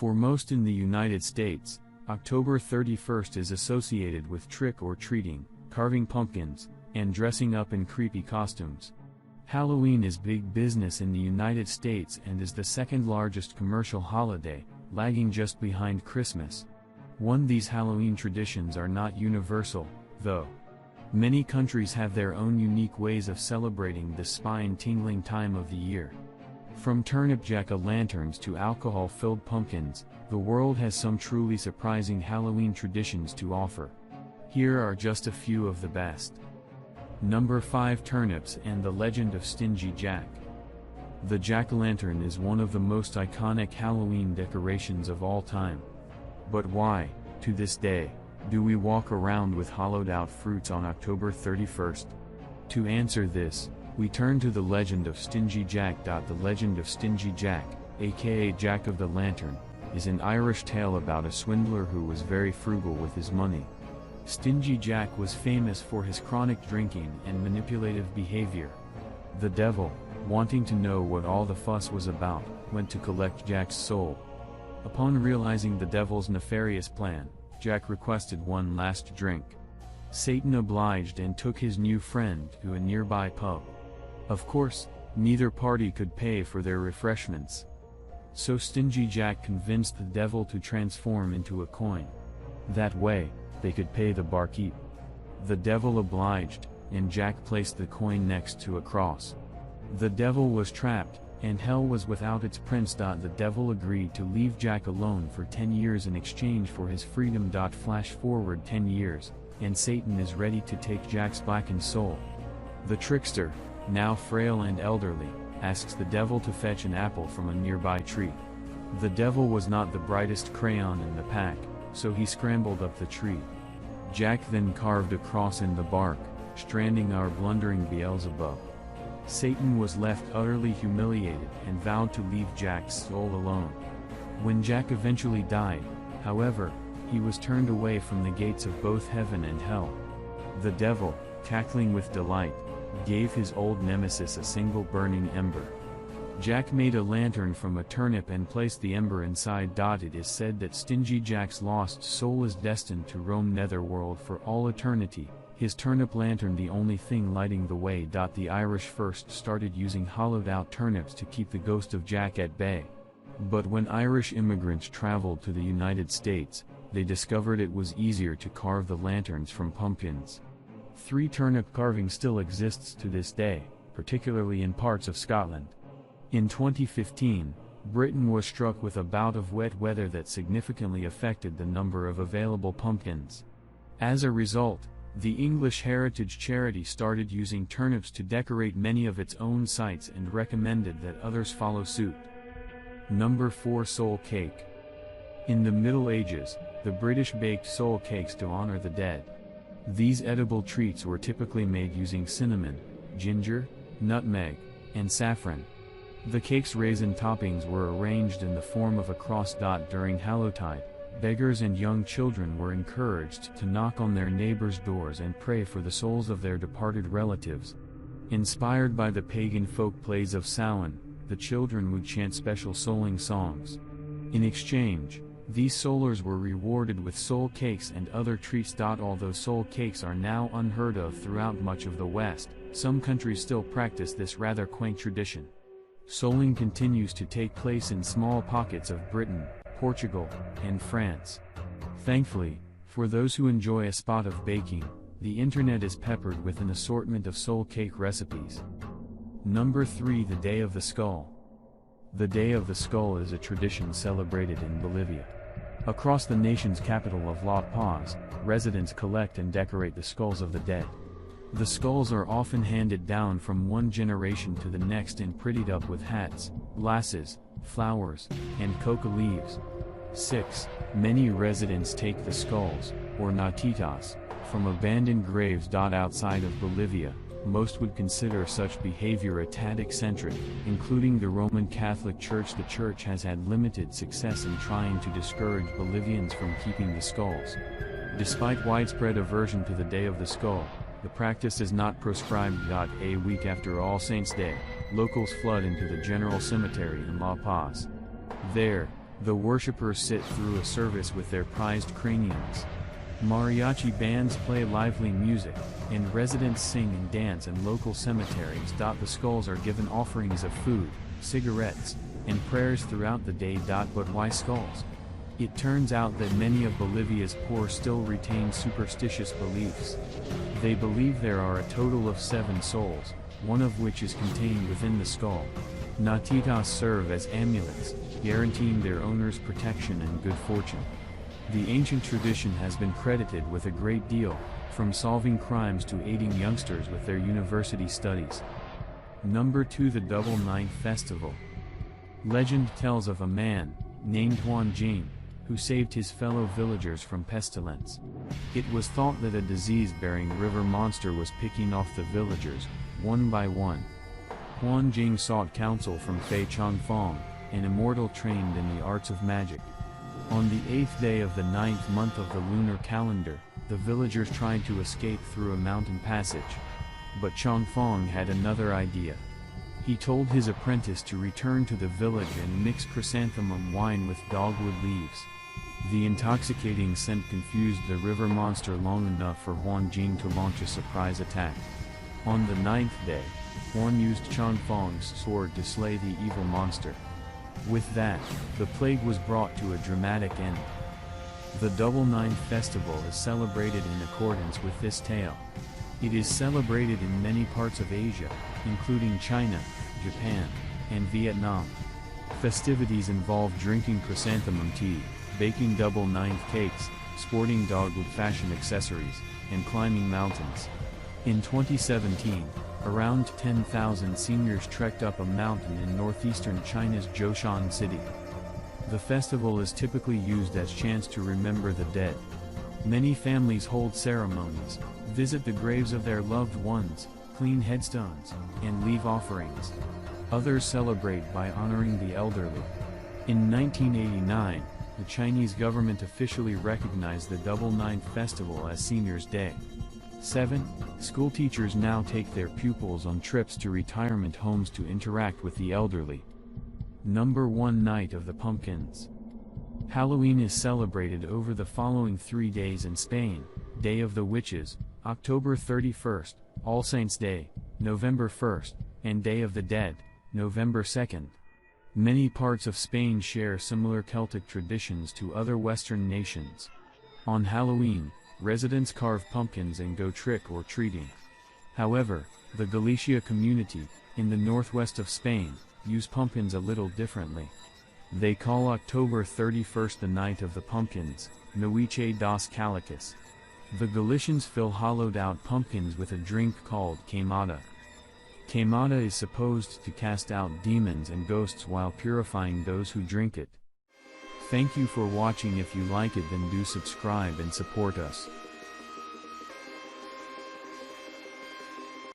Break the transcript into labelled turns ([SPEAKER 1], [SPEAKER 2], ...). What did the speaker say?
[SPEAKER 1] For most in the United States, October 31st is associated with trick-or-treating, carving pumpkins, and dressing up in creepy costumes. Halloween is big business in the United States and is the second largest commercial holiday, lagging just behind Christmas. These Halloween traditions are not universal, though. Many countries have their own unique ways of celebrating this spine-tingling time of the year. From turnip jack-o'-lanterns to alcohol-filled pumpkins, the world has some truly surprising Halloween traditions to offer. Here are just a few of the best. Number 5. Turnips and the Legend of Stingy Jack. The jack-o'-lantern is one of the most iconic Halloween decorations of all time. But why, to this day, do we walk around with hollowed-out fruits on October 31st? To answer this, we turn to the legend of Stingy Jack. The legend of Stingy Jack, aka Jack of the Lantern, is an Irish tale about a swindler who was very frugal with his money. Stingy Jack was famous for his chronic drinking and manipulative behavior. The devil, wanting to know what all the fuss was about, went to collect Jack's soul. Upon realizing the devil's nefarious plan, Jack requested one last drink. Satan obliged and took his new friend to a nearby pub. Of course, neither party could pay for their refreshments. So Stingy Jack convinced the devil to transform into a coin. That way, they could pay the barkeep. The devil obliged, and Jack placed the coin next to a cross. The devil was trapped, and hell was without its prince. The devil agreed to leave Jack alone for 10 years in exchange for his freedom. Flash forward 10 years, and Satan is ready to take Jack's blackened soul. The trickster, now frail and elderly, asks the devil to fetch an apple from a nearby tree. The devil was not the brightest crayon in the pack, so he scrambled up the tree. Jack then carved a cross in the bark, stranding our blundering Beelzebub. Satan was left utterly humiliated and vowed to leave Jack's soul alone. When Jack eventually died, however, he was turned away from the gates of both heaven and hell. The devil, cackling with delight, gave his old nemesis a single burning ember. Jack made a lantern from a turnip and placed the ember inside. It is said that Stingy Jack's lost soul is destined to roam netherworld for all eternity, his turnip lantern the only thing lighting the way. The Irish first started using hollowed-out turnips to keep the ghost of Jack at bay. But when Irish immigrants traveled to the United States, they discovered it was easier to carve the lanterns from pumpkins. 3 turnip carving still exists to this day, particularly in parts of Scotland. In 2015, Britain was struck with a bout of wet weather that significantly affected the number of available pumpkins. As a result, the English Heritage Charity started using turnips to decorate many of its own sites and recommended that others follow suit. Number 4. Soul Cake. In the Middle Ages, the British baked soul cakes to honor the dead. These edible treats were typically made using cinnamon, ginger, nutmeg, and saffron. The cake's raisin toppings were arranged in the form of a cross. During Hallowtide, beggars and young children were encouraged to knock on their neighbors' doors and pray for the souls of their departed relatives. Inspired by the pagan folk plays of Samhain, the children would chant special souling songs. In exchange, these soulers were rewarded with soul cakes and other treats. Although soul cakes are now unheard of throughout much of the West, some countries still practice this rather quaint tradition. Souling continues to take place in small pockets of Britain, Portugal, and France. Thankfully, for those who enjoy a spot of baking, the internet is peppered with an assortment of soul cake recipes. Number 3. The Day of the Skull. The Day of the Skull is a tradition celebrated in Bolivia. Across the nation's capital of La Paz, residents collect and decorate the skulls of the dead. The skulls are often handed down from one generation to the next and prettied up with hats, glasses, flowers, and coca leaves. 6. Many residents take the skulls, or natitas, from abandoned graves. Outside of Bolivia, most would consider such behavior a tad eccentric, including the Roman Catholic Church. The church has had limited success in trying to discourage Bolivians from keeping the skulls. Despite widespread aversion to the Day of the Skull, the practice is not proscribed. A week after All Saints' Day, locals flood into the General Cemetery in La Paz. There, The worshippers sit through a service with their prized craniums. Mariachi bands play lively music, and residents sing and dance in local cemeteries. The skulls are given offerings of food, cigarettes, and prayers throughout the day. But why skulls? It turns out that many of Bolivia's poor still retain superstitious beliefs. They believe there are a total of 7 souls, one of which is contained within the skull. Natitas serve as amulets, guaranteeing their owners protection and good fortune. The ancient tradition has been credited with a great deal, from solving crimes to aiding youngsters with their university studies. Number 2. The Double Ninth Festival. Legend tells of a man, named Huan Jing, who saved his fellow villagers from pestilence. It was thought that a disease-bearing river monster was picking off the villagers, one by one. Huan Jing sought counsel from Fei Changfang, an immortal trained in the arts of magic. On the 8th day of the 9th month of the lunar calendar, the villagers tried to escape through a mountain passage. But Changfang had another idea. He told his apprentice to return to the village and mix chrysanthemum wine with dogwood leaves. The intoxicating scent confused the river monster long enough for Huan Jing to launch a surprise attack. On the 9th day, Huan used Changfang's sword to slay the evil monster. With that, the plague was brought to a dramatic end. The Double Ninth Festival is celebrated in accordance with this tale. It is celebrated in many parts of Asia, including China, Japan, and Vietnam. Festivities involve drinking chrysanthemum tea, baking double ninth cakes, sporting dogwood fashion accessories, and climbing mountains. In 2017, around 10,000 seniors trekked up a mountain in northeastern China's Zhoushan city. The festival is typically used as a chance to remember the dead. Many families hold ceremonies, visit the graves of their loved ones, clean headstones, and leave offerings. Others celebrate by honoring the elderly. In 1989, the Chinese government officially recognized the Double Ninth Festival as Seniors' Day. 7. School teachers now take their pupils on trips to retirement homes to interact with the elderly. Number 1. Night of the Pumpkins. Halloween is celebrated over the following 3 days in Spain: Day of the Witches, October 31st, All Saints' Day, November 1st, and Day of the Dead, November 2nd. Many parts of Spain share similar Celtic traditions to other Western nations. On Halloween, residents carve pumpkins and go trick-or-treating. However, the Galicia community, in the northwest of Spain, use pumpkins a little differently. They call October 31st the Night of the Pumpkins, Noche dos Calicas. The Galicians fill hollowed-out pumpkins with a drink called queimada. Queimada is supposed to cast out demons and ghosts while purifying those who drink it. Thank you for watching. If you like it, then do subscribe and support us.